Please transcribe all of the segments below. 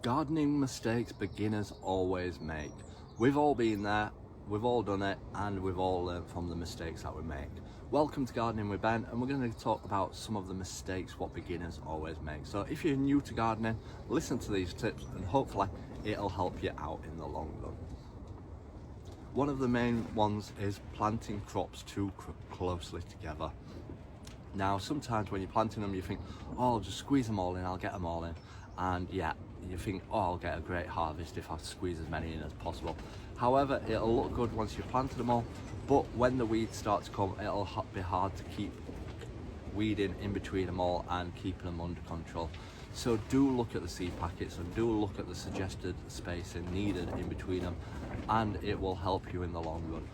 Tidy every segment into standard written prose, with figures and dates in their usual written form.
Gardening mistakes beginners always make. We've all been there, we've all done it, and we've all learned from the mistakes that we make. Welcome to Gardening with Ben, and we're going to talk about some of the mistakes what beginners always make. So if you're new to gardening, listen to these tips and hopefully it'll help you out in the long run. One of the main ones is planting crops too closely together. Now sometimes when you're planting them you think, oh, I'll just squeeze them all in, I'll get them all in, and yeah, you think, oh, I'll get a great harvest if I squeeze as many in as possible. However, it'll look good once you've planted them all, but when the weeds start to come, it'll be hard to keep weeding in between them all and keeping them under control. So do look at the seed packets and do look at the suggested spacing needed in between them, and it will help you in the long run.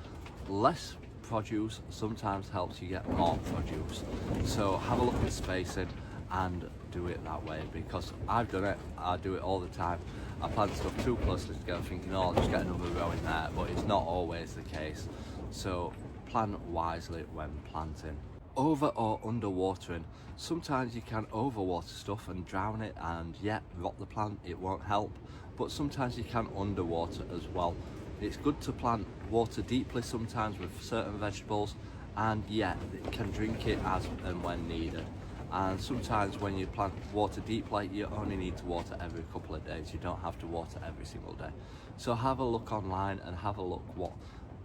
Less produce sometimes helps you get more produce, so have a look at spacing and do it that way, because I've done it, I do it all the time. I plant stuff too closely together thinking, oh, I'll just get another row in there, but it's not always the case. So plant wisely when planting. Over or under watering. Sometimes you can overwater stuff and drown it and rot the plant, it won't help, but sometimes you can underwater as well. It's good to plant water deeply sometimes with certain vegetables, and it can drink it as and when needed. And sometimes when you plant water deeply, you only need to water every couple of days. You don't have to water every single day. So have a look online and have a look what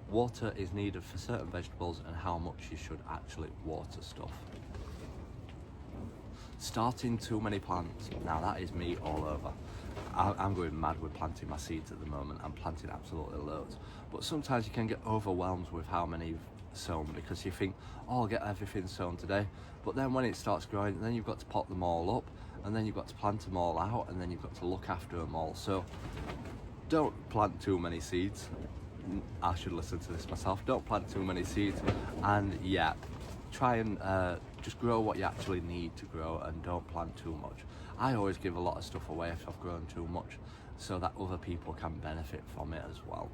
water is needed for certain vegetables and how much you should actually water stuff. Starting too many plants. Now that is me all over. I'm going mad with planting my seeds at the moment. I'm planting absolutely loads. But sometimes you can get overwhelmed with how many you've sown, because you think, oh, I'll get everything sown today. But then when it starts growing, then you've got to pot them all up, and then you've got to plant them all out, and then you've got to look after them all. So don't plant too many seeds. I should listen to this myself. Don't plant too many seeds, and try and just grow what you actually need to grow, and don't plant too much. I always give a lot of stuff away if I've grown too much, so that other people can benefit from it as well.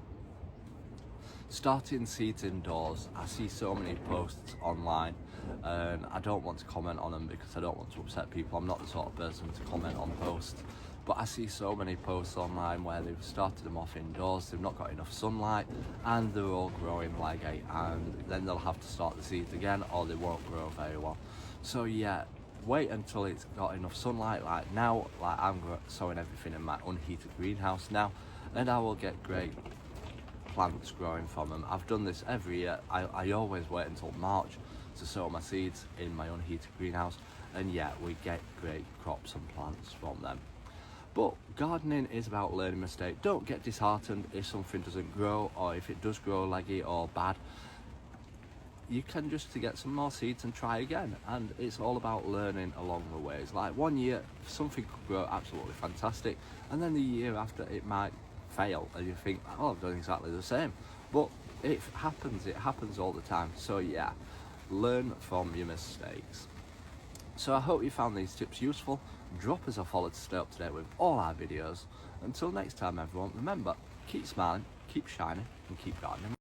Starting seeds indoors. I see so many posts online, and I don't want to comment on them because I don't want to upset people. I'm not the sort of person to comment on posts, but I see so many posts online where they've started them off indoors, they've not got enough sunlight, and they're all growing leggy, and then they'll have to start the seeds again, or they won't grow very well. So wait until it's got enough sunlight, like now, like I'm sowing everything in my unheated greenhouse now, and I will get great plants growing from them. I've done this every year. I always wait until March to sow my seeds in my unheated greenhouse, and we get great crops and plants from them. But gardening is about learning mistakes. Don't get disheartened if something doesn't grow, or if it does grow leggy or bad. You can just to get some more seeds and try again, and it's all about learning along the ways. Like one year something could grow absolutely fantastic, and then the year after it might fail, and you think, oh, I've done exactly the same. But it happens all the time. So learn from your mistakes. So I hope you found these tips useful. Drop us a follow to stay up to date with all our videos. Until next time everyone, remember, keep smiling, keep shining, and keep gardening.